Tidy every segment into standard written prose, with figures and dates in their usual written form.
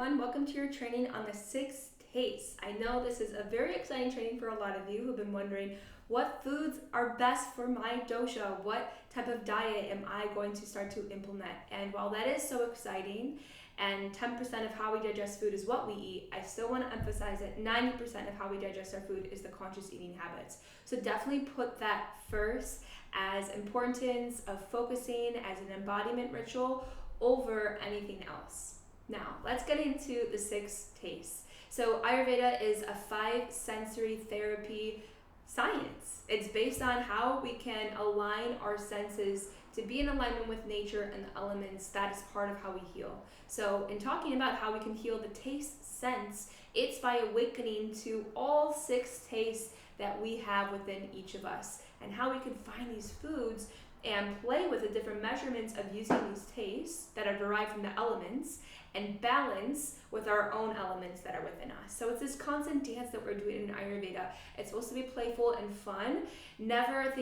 everyone, welcome to your training on the 6 tastes. I know this is a very exciting training for a lot of you who've been wondering what foods are best for my dosha, what type of diet am I going to start to implement. And while that is so exciting and 10% of how we digest food is what we eat, I still want to emphasize that 90% of how we digest our food is the conscious eating habits. So definitely put that first as importance of focusing as an embodiment ritual over anything else. Now, let's get into the 6 tastes. So Ayurveda is a 5 sensory therapy science. It's based on how we can align our senses to be in alignment with nature and the elements. That is part of how we heal. So in talking about how we can heal the taste sense, it's by awakening to all 6 tastes that we have within each of us and how we can find these foods and play with the different measurements of using these tastes that are derived from the elements and balance with our own elements that are within us. So it's this constant dance that we're doing in Ayurveda. It's supposed to be playful and fun, never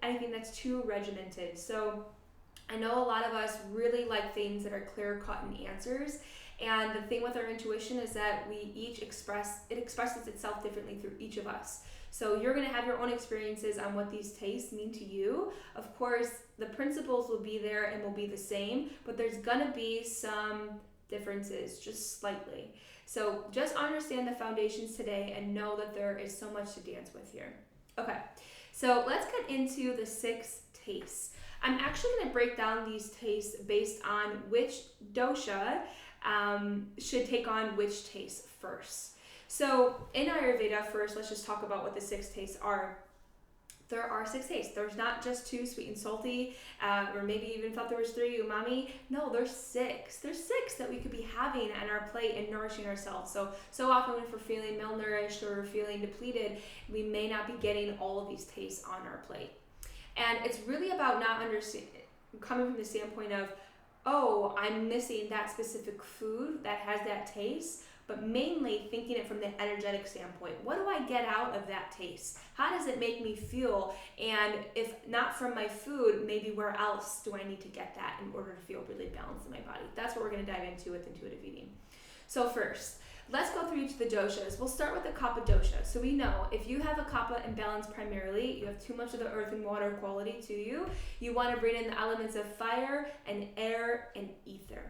anything that's too regimented. So I know a lot of us really like things that are clear-cut and answers. And the thing with our intuition is that we each expresses itself differently through each of us. So you're going to have your own experiences on what these tastes mean to you. Of course, the principles will be there and will be the same, but there's going to be some differences, just slightly. So just understand the foundations today and know that there is so much to dance with here. Okay, so let's get into the 6 tastes. I'm actually going to break down these tastes based on which dosha should take on which taste first. So in Ayurveda, first, let's just talk about what the 6 tastes are. There are 6 tastes. There's not just 2, sweet and salty, or maybe even thought there was 3, umami. No, there's 6. There's 6 that we could be having on our plate and nourishing ourselves. So often if we're feeling malnourished or we're feeling depleted, we may not be getting all of these tastes on our plate. And it's really about not coming from the standpoint of, oh, I'm missing that specific food that has that taste, but mainly thinking it from the energetic standpoint. What do I get out of that taste? How does it make me feel? And if not from my food, maybe where else do I need to get that in order to feel really balanced in my body? That's what we're going to dive into with intuitive eating. So first, let's go through each of the doshas. We'll start with the kapha dosha. So we know if you have a kapha imbalance primarily, you have too much of the earth and water quality to you, you want to bring in the elements of fire and air and ether.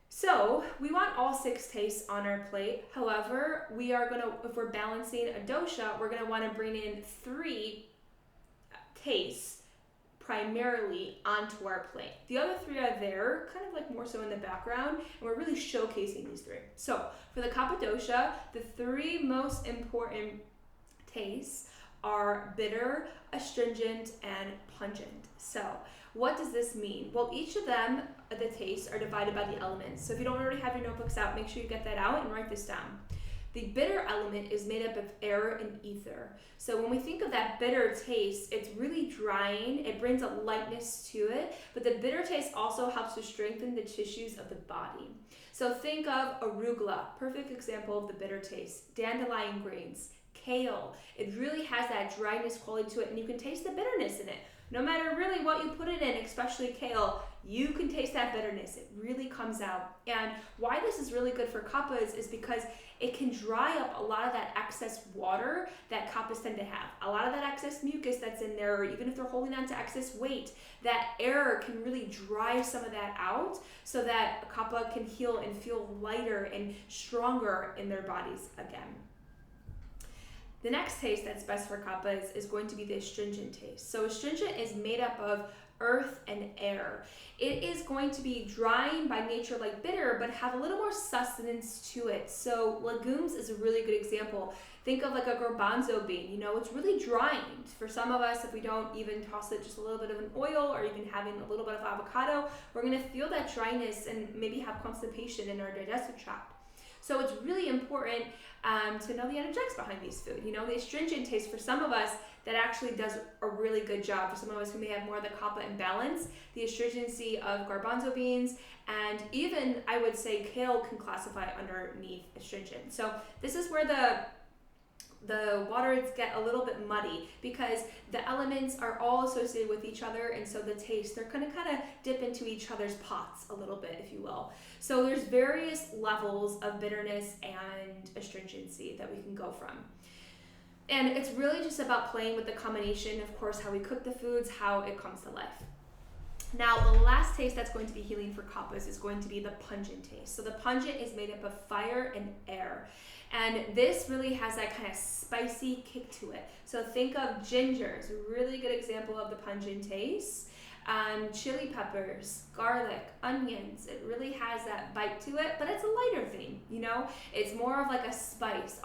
So we want all 6 tastes on our plate. However, if we're balancing a dosha, we're going to want to bring in 3 tastes primarily onto our plate. The other 3 are there, kind of like more so in the background, and we're really showcasing these 3. So for the kapha dosha, the 3 most important tastes are bitter, astringent, and pungent. So what does this mean? Well, each of them, the tastes, are divided by the elements. So if you don't already have your notebooks out, make sure you get that out and write this down. The bitter element is made up of air and ether. So when we think of that bitter taste, it's really drying. It brings a lightness to it, but the bitter taste also helps to strengthen the tissues of the body. So think of arugula, perfect example of the bitter taste. Dandelion greens, kale. It really has that dryness quality to it, and you can taste the bitterness in it. No matter really what you put it in, especially kale, you can taste that bitterness. It really comes out. And why this is really good for kaphas is because it can dry up a lot of that excess water that kaphas tend to have. A lot of that excess mucus that's in there, or even if they're holding on to excess weight, that air can really dry some of that out so that a kapha can heal and feel lighter and stronger in their bodies again. The next taste that's best for kaphas is going to be the astringent taste. So astringent is made up of earth and air. It is going to be drying by nature like bitter, but have a little more sustenance to it. So legumes is a really good example. Think of like a garbanzo bean. It's really drying. For some of us, if we don't even toss it just a little bit of an oil or even having a little bit of avocado, we're going to feel that dryness and maybe have constipation in our digestive tract. So it's really important to know the energetics behind these food. The astringent taste for some of us, that actually does a really good job. For some of us who may have more of the kapha imbalance, the astringency of garbanzo beans, and even I would say kale can classify underneath astringent. So this is where the the waters get a little bit muddy because the elements are all associated with each other, and so the taste, they're going to kind of dip into each other's pots a little bit, if you will. So there's various levels of bitterness and astringency that we can go from. And it's really just about playing with the combination, of course, how we cook the foods, how it comes to life. Now, the last taste that's going to be healing for kappas is going to be the pungent taste. So the pungent is made up of fire and air. And this really has that kind of spicy kick to it. So think of ginger. It's a really good example of the pungent taste. Chili peppers, garlic, onions. It really has that bite to it, but it's a lighter thing, you know? It's more of like a spice.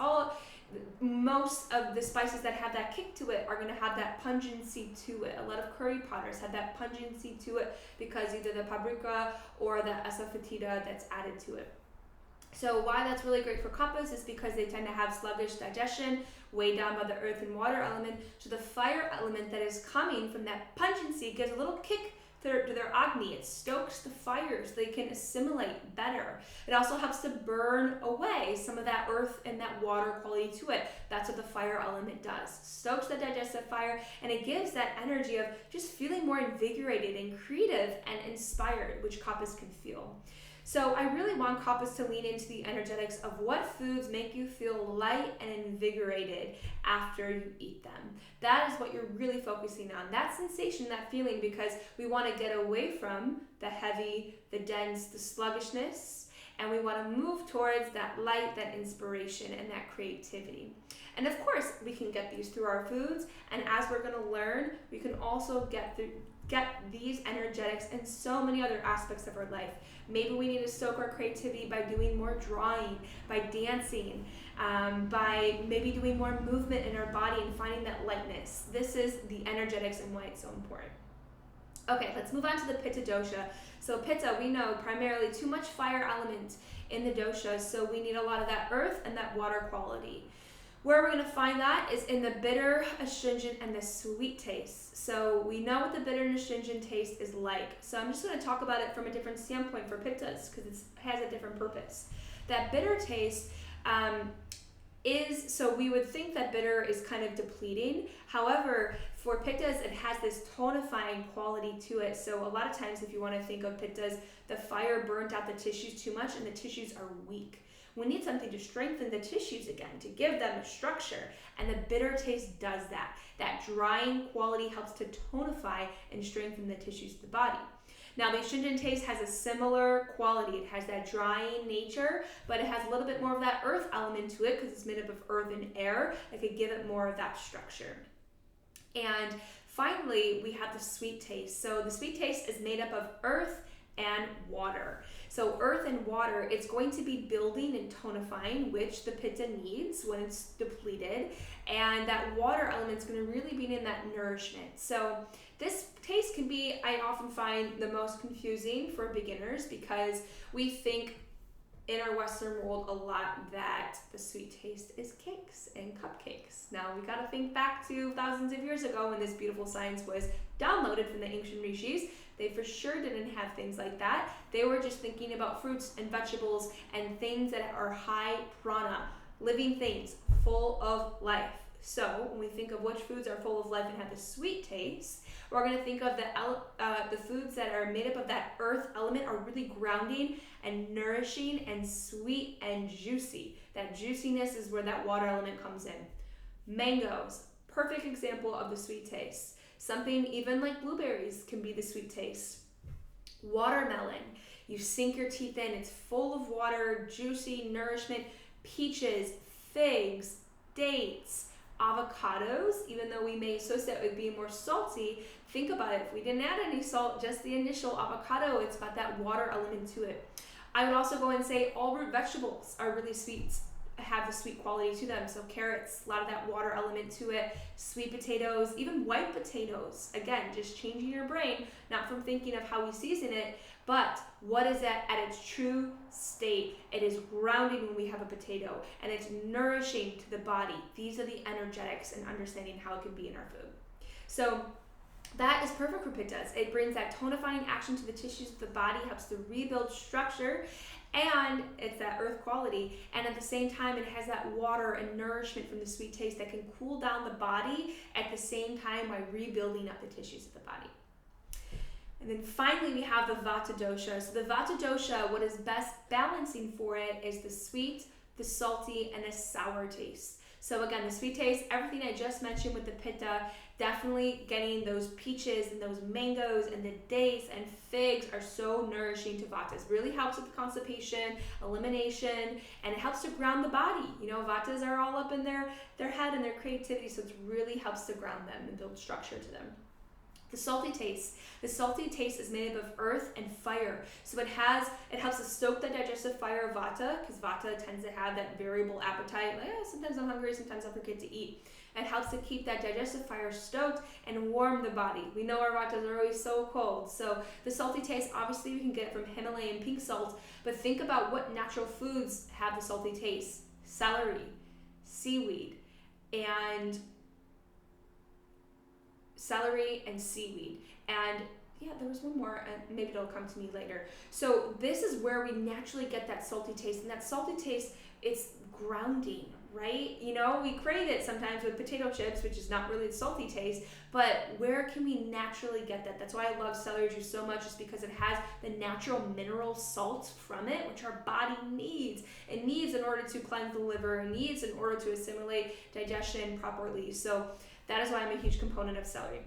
Most of the spices that have that kick to it are going to have that pungency to it. A lot of curry powders have that pungency to it because either the paprika or the asafoetida that's added to it. So why that's really great for kappas is because they tend to have sluggish digestion, weighed down by the earth and water element. So the fire element that is coming from that pungency gives a little kick to their agni. It stokes the fires. So they can assimilate better. It also helps to burn away some of that earth and that water quality to it. That's what the fire element does. Stokes the digestive fire, and it gives that energy of just feeling more invigorated and creative and inspired, which kappas can feel. So I really want kappas to lean into the energetics of what foods make you feel light and invigorated after you eat them. That is what you're really focusing on, that sensation, that feeling, because we want to get away from the heavy, the dense, the sluggishness, and we want to move towards that light, that inspiration, and that creativity. And of course, we can get these through our foods, and as we're going to learn, we can also get these energetics in so many other aspects of our life. Maybe we need to stoke our creativity by doing more drawing, by dancing, by maybe doing more movement in our body and finding that lightness. This is the energetics and why it's so important. Okay, let's move on to the pitta dosha. So pitta, we know, primarily too much fire element in the dosha, so we need a lot of that earth and that water quality. Where we're going to find that is in the bitter, astringent, and the sweet taste. So we know what the bitter and astringent taste is like. So I'm just going to talk about it from a different standpoint for pittas because it has a different purpose. That bitter taste so we would think that bitter is kind of depleting. However, for pittas, it has this tonifying quality to it. So a lot of times if you want to think of pittas, the fire burnt out the tissues too much and the tissues are weak. We need something to strengthen the tissues again, to give them a structure, and the bitter taste does that. That drying quality helps to tonify and strengthen the tissues of the body. Now, the astringent taste has a similar quality. It has that drying nature, but it has a little bit more of that earth element to it because it's made up of earth and air that could give it more of that structure. And finally, we have the sweet taste. So the sweet taste is made up of earth and water. So earth and water, it's going to be building and tonifying, which the pitta needs when it's depleted, and that water element's going to really be in that nourishment. So this taste can be, I often find, the most confusing for beginners because we think in our Western world a lot that the sweet taste is cakes and cupcakes. Now we got to think back to thousands of years ago when this beautiful science was downloaded from the ancient rishis. They for sure didn't have things like that. They were just thinking about fruits and vegetables and things that are high prana, living things full of life. So when we think of which foods are full of life and have the sweet taste, we're going to think of the foods that are made up of that earth element are really grounding and nourishing and sweet and juicy. That juiciness is where that water element comes in. Mangoes, perfect example of the sweet taste. Something even like blueberries can be the sweet taste. Watermelon, you sink your teeth in, it's full of water, juicy nourishment. Peaches, figs, dates, avocados, even though we may associate it with being more salty, think about it. If we didn't add any salt, just the initial avocado, it's got that water element to it. I would also go and say all root vegetables are really sweet, have the sweet quality to them. So carrots, a lot of that water element to it. Sweet potatoes, even white potatoes. Again, just changing your brain, not from thinking of how we season it, but what is it at its true state? It is grounding when we have a potato, and it's nourishing to the body. These are the energetics and understanding how it can be in our food. So that is perfect for pittas. It brings that tonifying action to the tissues of the body, helps to rebuild structure, And it's that earth quality, and at the same time it has that water and nourishment from the sweet taste that can cool down the body at the same time while rebuilding up the tissues of the body. And then finally we have the Vata dosha. So the Vata dosha, what is best balancing for it is the sweet, the salty, and the sour taste. So again, the sweet taste, everything I just mentioned with the pitta, definitely getting those peaches and those mangoes and the dates and figs are so nourishing to Vatas. Really helps with constipation, elimination, and it helps to ground the body. You know, Vatas are all up in their head and their creativity, so it really helps to ground them and build structure to them. The salty taste. The salty taste is made up of earth and fire. So it helps to stoke the digestive fire of Vata, because Vata tends to have that variable appetite. Like, sometimes I'm hungry, sometimes I forget to eat. It helps to keep that digestive fire stoked and warm the body. We know our Vatas are always so cold. So the salty taste, obviously we can get it from Himalayan pink salt, but think about what natural foods have the salty taste. Celery, seaweed, and seaweed. And yeah, there was one more, and maybe it'll come to me later. So this is where we naturally get that salty taste, and that salty taste, it's grounding, right? You know, we crave it sometimes with potato chips, which is not really a salty taste, but where can we naturally get that? That's why I love celery juice so much, is because it has the natural mineral salts from it, which our body needs. It needs in order to cleanse the liver, it needs in order to assimilate digestion properly. So that is why I'm a huge component of celery.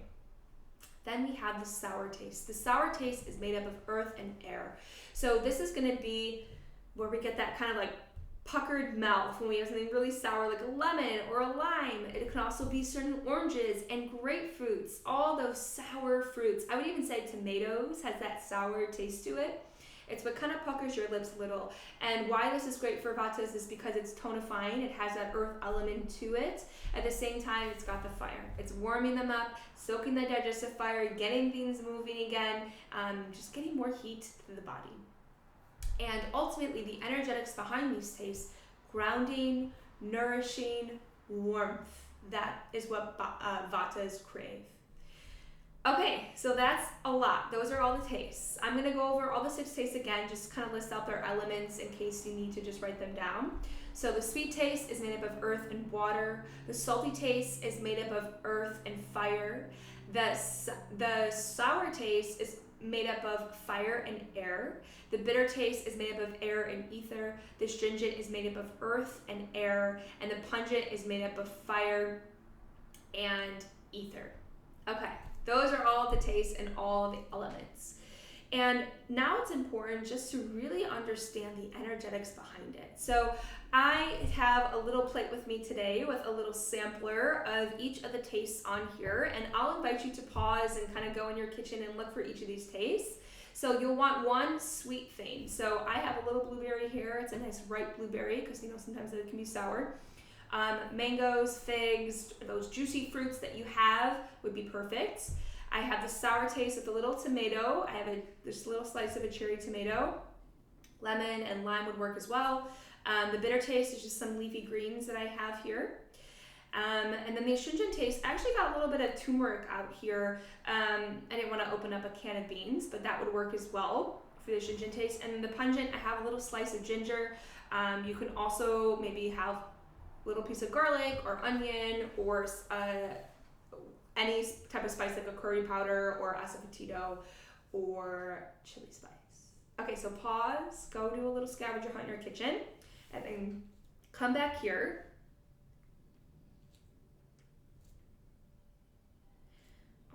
Then we have the sour taste. The sour taste is made up of earth and air. So this is going to be where we get that kind of like puckered mouth when we have something really sour, like a lemon or a lime. It can also be certain oranges and grapefruits, all those sour fruits. I would even say tomatoes has that sour taste to it. It's what kind of puckers your lips a little. And why this is great for Vatas is because it's tonifying. It has that earth element to it. At the same time, it's got the fire. It's warming them up, soaking the digestive fire, getting things moving again, just getting more heat to the body. And ultimately, the energetics behind these tastes, grounding, nourishing, warmth. That is what Vatas crave. Okay, so that's a lot. Those are all the tastes. I'm going to go over all the 6 tastes again, just kind of list out their elements in case you need to just write them down. So the sweet taste is made up of earth and water. The salty taste is made up of earth and fire. The sour taste is made up of fire and air. The bitter taste is made up of air and ether. The astringent is made up of earth and air. And the pungent is made up of fire and ether. Okay. Those are all the tastes and all the elements. And now it's important just to really understand the energetics behind it. So I have a little plate with me today with a little sampler of each of the tastes on here, and I'll invite you to pause and kind of go in your kitchen and look for each of these tastes. So you'll want one sweet thing. So I have a little blueberry here. It's a nice ripe blueberry because sometimes it can be sour. Mangoes, figs, those juicy fruits that you have would be perfect. I have the sour taste with a little tomato. I have this little slice of a cherry tomato. Lemon and lime would work as well. The bitter taste is just some leafy greens that I have here. And then the astringent taste, I actually got a little bit of turmeric out here. I didn't want to open up a can of beans, but that would work as well for the astringent taste. And the pungent, I have a little slice of ginger. You can also maybe have little piece of garlic or onion or any type of spice like a curry powder or asafetida or chili spice. Okay, so pause, go do a little scavenger hunt in your kitchen, and then come back here.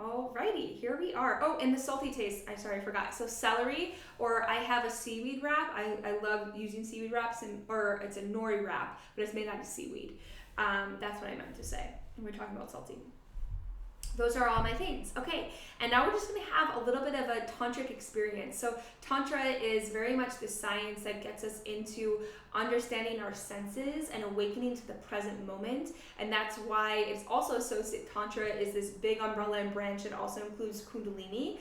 Alrighty, here we are. Oh, and the salty taste, I forgot. So celery, or I have a seaweed wrap. I love using seaweed wraps, or it's a nori wrap, but it's made out of seaweed. That's what I meant to say when we're talking about salty. Those are all my things. Okay, and now we're just going to have a little bit of a tantric experience. So tantra is very much the science that gets us into understanding our senses and awakening to the present moment. And that's why it's also associated, tantra is this big umbrella and branch. It also includes kundalini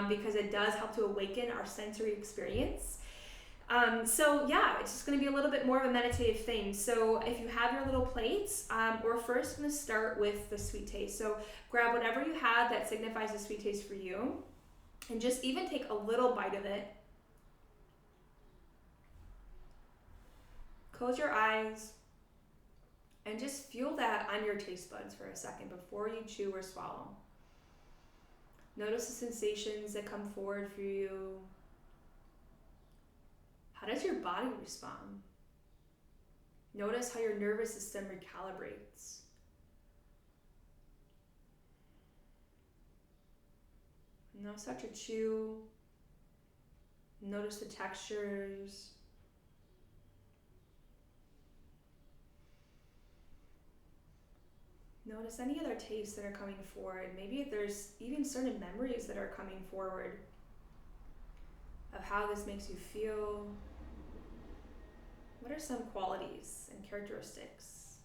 because it does help to awaken our sensory experience. So yeah, it's just going to be a little bit more of a meditative thing. So if you have your little plates, we're first going to start with the sweet taste. So grab whatever you have that signifies the sweet taste for you, and just even take a little bite of it. close your eyes and just feel that on your taste buds for a second before you chew or swallow. Notice the sensations that come forward for you. How does your body respond? Notice how your nervous system recalibrates. Now start to chew. Notice the textures. Notice any other tastes that are coming forward. Maybe if there's even certain memories that are coming forward of how this makes you feel. What are some qualities and characteristics?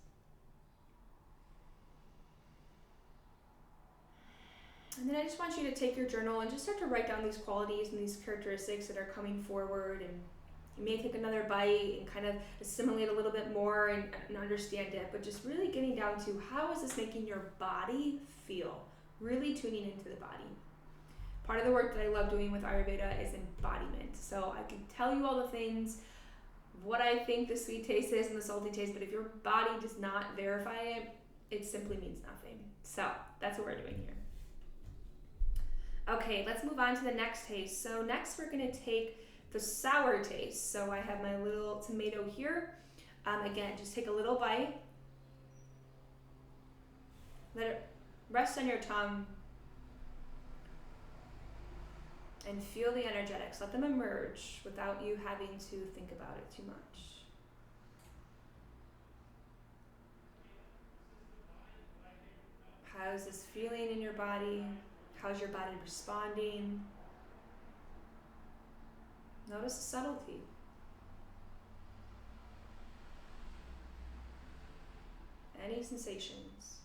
And then I just want you to take your journal and just start to write down these qualities and these characteristics that are coming forward. And you may take another bite and kind of assimilate a little bit more and understand it, but just really getting down to how is this making your body feel? Really tuning into the body. Part of the work that I love doing with Ayurveda is embodiment. So I can tell you all the things, what I think the sweet taste is and the salty taste, but if your body does not verify it, it simply means nothing. So that's what we're doing here. Okay, let's move on to the next taste. So next we're gonna take the sour taste. So I have my little tomato here. Again, just take a little bite. Let it rest on your tongue. And feel the energetics. Let them emerge without you having to think about it too much. How is this feeling in your body? How's your body responding? Notice the subtlety. Any sensations?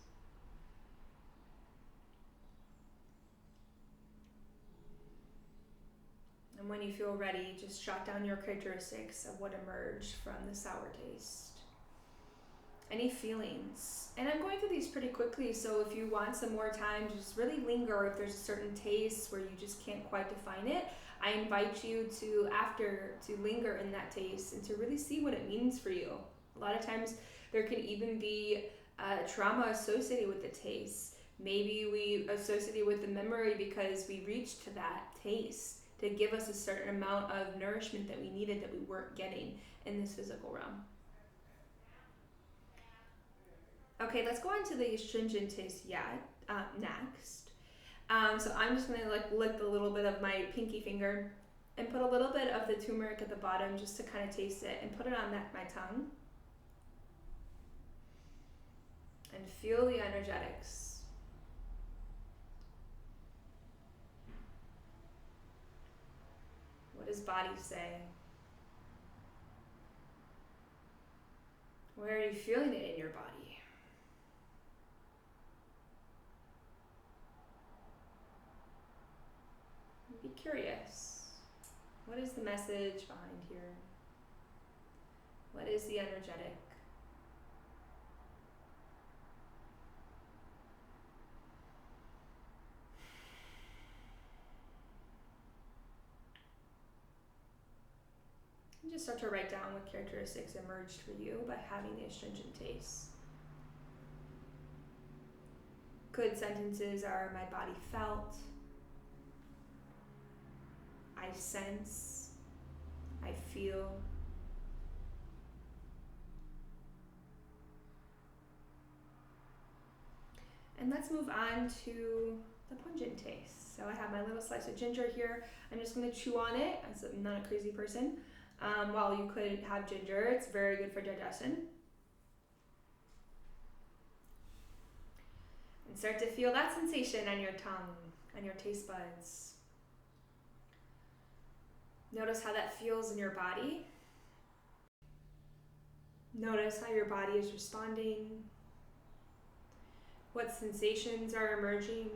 And when you feel ready, just jot down your characteristics of what emerged from the sour taste. Any feelings? And I'm going through these pretty quickly, so if you want some more time to just really linger, if there's a certain taste where you just can't quite define it, I invite you to linger in that taste and to really see what it means for you. A lot of times there can even be trauma associated with the taste. Maybe we associate it with the memory because we reached to that taste to give us a certain amount of nourishment that we needed that we weren't getting in this physical realm. Okay, let's go on to the astringent taste next. So I'm just gonna lick a little bit of my pinky finger and put a little bit of the turmeric at the bottom just to kind of taste it and put it on my tongue. And feel the energetics. What does body say? Where are you feeling it in your body? Be curious. What is the message behind here? What is the energetic? And just start to write down what characteristics emerged for you by having the astringent taste. Good sentences are, my body felt, I sense, I feel. And let's move on to the pungent taste. So I have my little slice of ginger here. I'm just going to chew on it, as I'm not a crazy person. While you could have ginger, it's very good for digestion. And start to feel that sensation on your tongue, on your taste buds. Notice how that feels in your body. Notice how your body is responding. What sensations are emerging.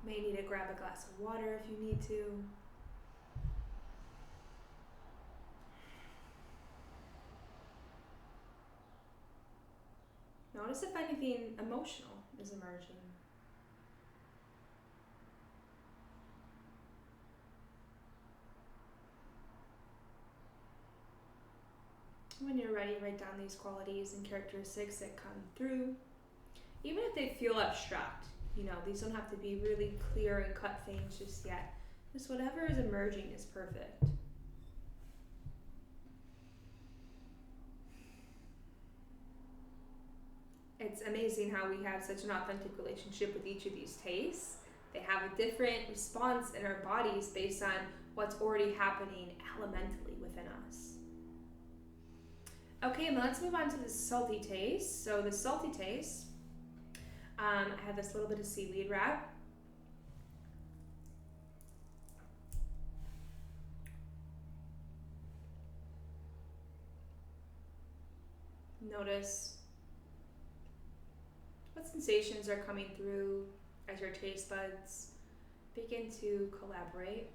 May need to grab a glass of water if you need to. Notice if anything emotional is emerging. When you're ready, write down these qualities and characteristics that come through. Even if they feel abstract, these don't have to be really clear and cut things just yet. Just whatever is emerging is perfect. It's amazing how we have such an authentic relationship with each of these tastes. They have a different response in our bodies based on what's already happening elementally within us. Okay, now let's move on to the salty taste. So the salty taste, I have this little bit of seaweed wrap. Notice what sensations are coming through as your taste buds begin to collaborate.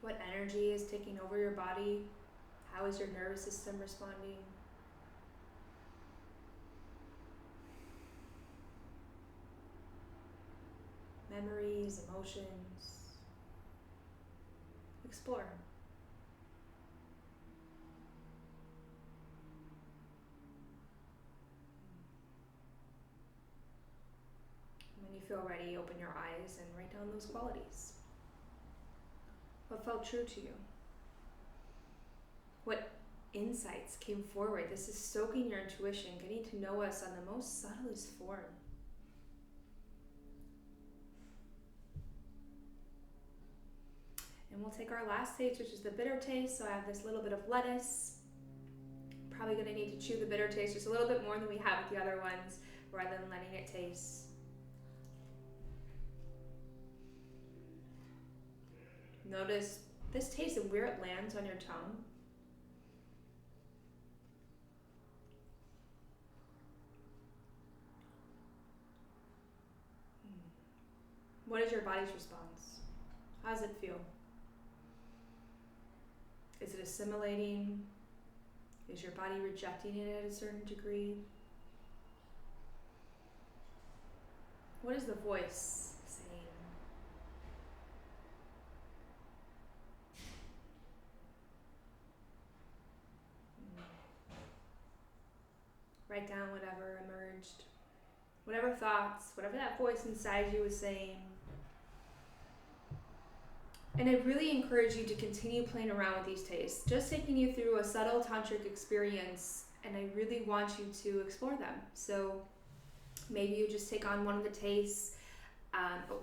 What energy is taking over your body? How is your nervous system responding? Memories, emotions. Explore. When you feel ready, open your eyes and write down those qualities. What felt true to you? What insights came forward? This is soaking your intuition, getting to know us on the most subtlest form. And we'll take our last taste, which is the bitter taste. So I have this little bit of lettuce. Probably going to need to chew the bitter taste just a little bit more than we have with the other ones, rather than letting it taste. Notice this taste and where it lands on your tongue. What is your body's response? How does it feel? Is it assimilating? Is your body rejecting it at a certain degree? What is the voice saying? Write down whatever emerged, whatever thoughts, whatever that voice inside you was saying. And I really encourage you to continue playing around with these tastes, just taking you through a subtle tantric experience, and I really want you to explore them. So maybe you just take on one of the tastes,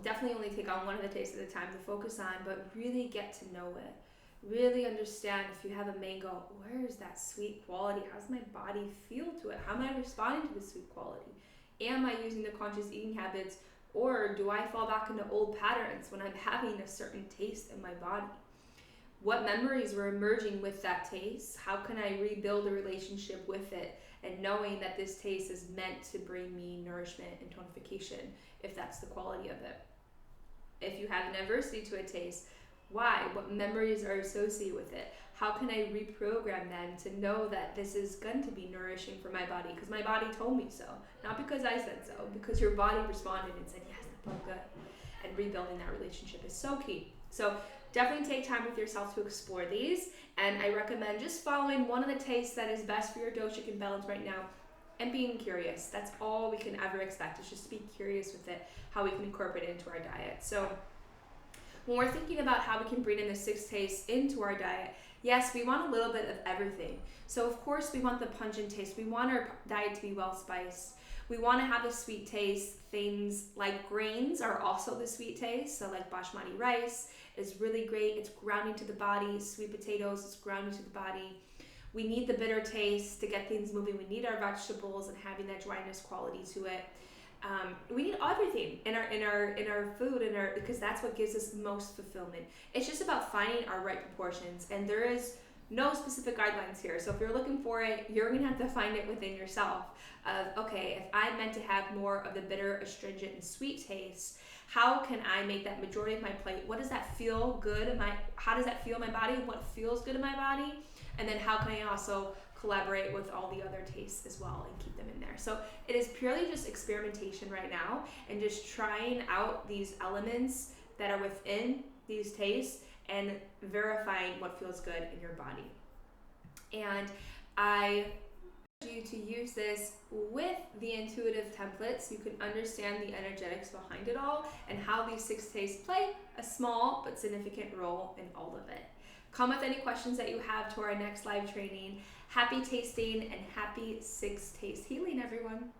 definitely only take on one of the tastes at a time to focus on, but really get to know it. Really understand if you have a mango, where is that sweet quality? How does my body feel to it? How am I responding to the sweet quality? Am I using the conscious eating habits, or do I fall back into old patterns when I'm having a certain taste in my body? What memories were emerging with that taste? How can I rebuild a relationship with it, and knowing that this taste is meant to bring me nourishment and tonification, if that's the quality of it? If you have an adversity to a taste, why? What memories are associated with it? How can I reprogram them to know that this is going to be nourishing for my body? Because my body told me so. Not because I said so, because your body responded and said, yes, that felt good. And rebuilding that relationship is so key. So definitely take time with yourself to explore these. And I recommend just following one of the tastes that is best for your doshic imbalance right now and being curious. That's all we can ever expect, is just to be curious with it, how we can incorporate it into our diet. So when we're thinking about how we can bring in the 6 tastes into our diet, yes, we want a little bit of everything. So of course we want the pungent taste. We want our diet to be well spiced. We want to have the sweet taste. Things like grains are also the sweet taste. So like basmati rice is really great. It's grounding to the body. Sweet potatoes is grounding to the body. We need the bitter taste to get things moving. We need our vegetables and having that dryness quality to it. We need everything in our food, because that's what gives us the most fulfillment. It's just about finding our right proportions, and there is no specific guidelines here. So if you're looking for it, you're gonna have to find it within yourself. Of okay, if I'm meant to have more of the bitter, astringent, and sweet taste, how can I make that majority of my plate? What does that feel good? How does that feel in my body? What feels good in my body? And then how can I also collaborate with all the other tastes as well and keep them in there? So it is purely just experimentation right now, and just trying out these elements that are within these tastes and verifying what feels good in your body. And I encourage you to use this with the intuitive template so you can understand the energetics behind it all and how these 6 tastes play a small but significant role in all of it. Come with any questions that you have to our next live training. Happy tasting and happy 6 taste healing, everyone.